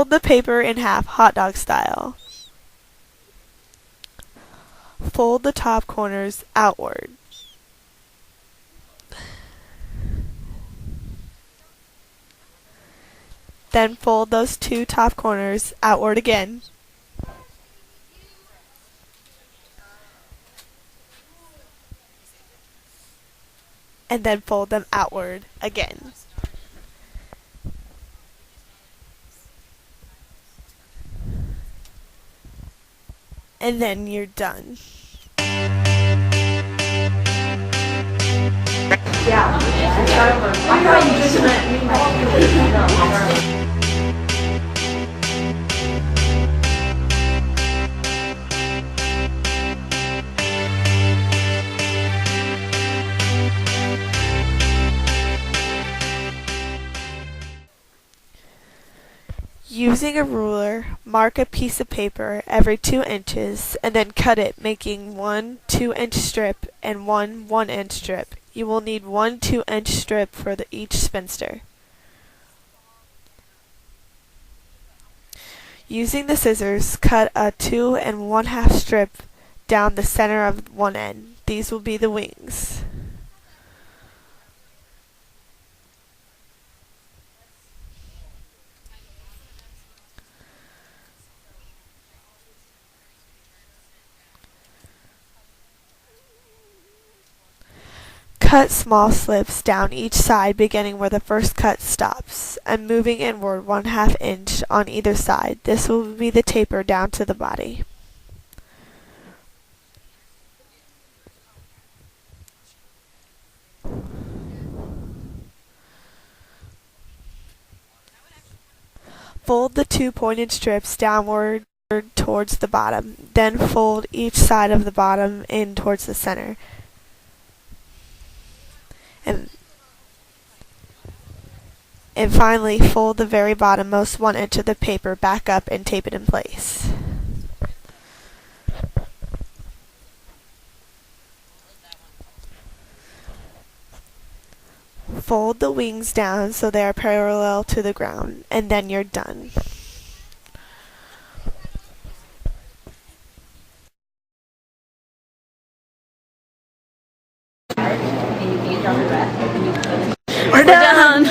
Fold the paper in half, hot dog style. Fold the top corners outward. Then fold those two top corners outward again. And then fold them outward again. And then you're done. Yeah. Using a ruler, mark a piece of paper every 2 inches and then cut it, making one 2-inch strip and one 1-inch strip. You will need one 2-inch strip for each spinster. Using the scissors, cut a 2 1/2 strip down the center of one end. These will be the wings. Cut small slips down each side beginning where the first cut stops, and moving inward 1/2 inch on either side. This will be the taper down to the body. Fold the 2 pointed strips downward towards the bottom, then fold each side of the bottom in towards the center. And finally, fold the very bottommost 1 inch of the paper back up and tape it in place. Fold the wings down so they are parallel to the ground, and then you're done. We're done.